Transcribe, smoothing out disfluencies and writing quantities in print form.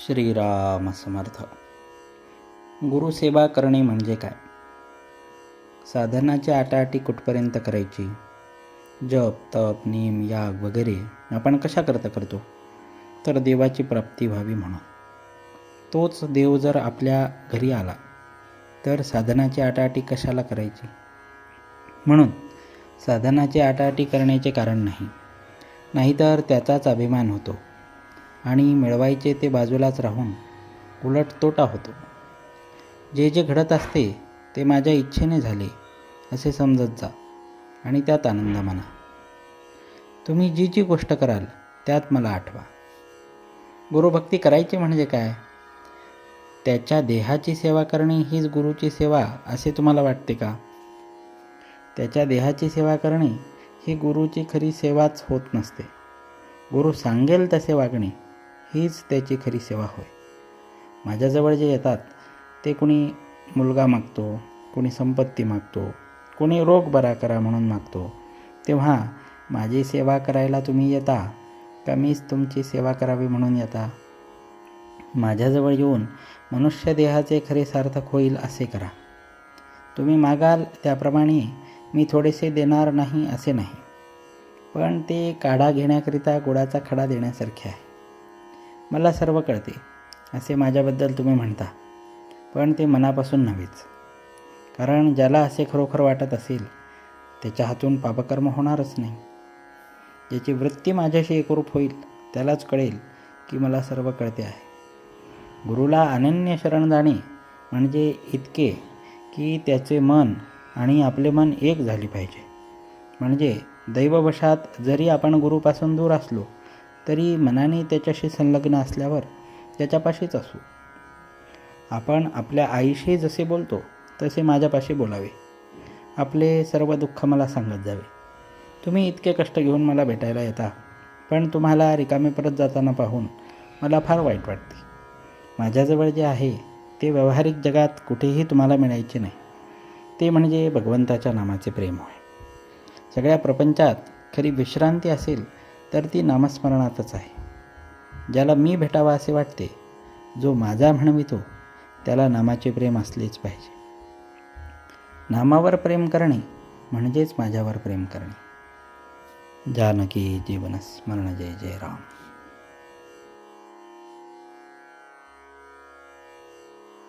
श्रीराम समर्थ. गुरुसेवा करणे म्हणजे काय? साधनाची आटाआटी कुठपर्यंत करायची? जप, तप, नेम, याग वगैरे आपण कशा करतो? तर देवाची प्राप्ती व्हावी म्हणून. तोच देव जर आपल्या घरी आला तर साधनाची आटाआटी कशाला करायची? म्हणून साधनाची आटाआटी करण्याचे कारण नाही, नाहीतर त्याचाच अभिमान होतो आणि मिळवायचे ते बाजूलाच राहून उलट तोटा होतो. जे जे घडत असते ते माझ्या इच्छेने झाले असे समजत जा आणि त्यात आनंद माना. तुम्ही जी जी गोष्ट कराल त्यात मला आठवा. गुरुभक्ती करायची म्हणजे काय? त्याच्या देहाची सेवा करणे हीच गुरुची सेवा असे तुम्हाला वाटते का? त्याच्या देहाची सेवा करणे ही गुरुची खरी सेवाच होत नसते. गुरु सांगेल तसे वागणे हीच त्याची खरी सेवा होय. माझ्याजवळ जे येतात ते कुणी मुलगा मागतो, कुणी संपत्ती मागतो, कुणी रोग बरा करा म्हणून मागतो. तेव्हा माझी सेवा करायला तुम्ही येता का मीच तुमची सेवा करावी म्हणून येता? माझ्याजवळ येऊन मनुष्य देहाचे खरे सार्थक होईल असे करा. तुम्ही मागाल त्याप्रमाणे मी थोडेसे देणार नाही असे नाही, पण ते काढा घेण्याकरिता गुळाचा खडा देण्यासारखे आहे. मला सर्व कळते असे माझ्याबद्दल तुम्ही म्हणता, पण ते मनापासून नव्हेच. कारण ज्याला असे खरोखर वाटत असेल त्याच्या हातून पापकर्म होणारच नाही. ज्याची वृत्ती माझ्याशी एकरूप होईल त्यालाच कळेल की मला सर्व कळते आहे. गुरुला अनन्य शरण जाणे म्हणजे इतके की त्याचे मन आणि आपले मन एक झाले पाहिजे. म्हणजे दैववशात जरी आपण गुरुपासून दूर असलो तरी मनाने त्याच्याशी संलग्न असल्यावर त्याच्यापाशीच असू. आपण आपल्या आईशी जसे बोलतो तसे माझ्यापाशी बोलावे. आपले सर्व दुःख मला सांगत जावे. तुम्ही इतके कष्ट घेऊन मला भेटायला येता, पण तुम्हाला रिकामे परत जाताना पाहून मला फार वाईट वाटते. माझ्याजवळ जे आहे ते व्यावहारिक जगात कुठेही तुम्हाला मिळायचे नाही. ते म्हणजे भगवंताच्या नामाचे प्रेम होय. सगळ्या प्रपंचात खरी विश्रांती असेल तर ती नामस्मरणातच आहे. ज्याला मी भेटावा असे वाटते, जो माझा म्हणवितो, त्याला नामाचे प्रेम असलेच पाहिजे. नामावर प्रेम करणे म्हणजेच माझ्यावर प्रेम करणे. जानकी जीवन स्मरण जय जय राम.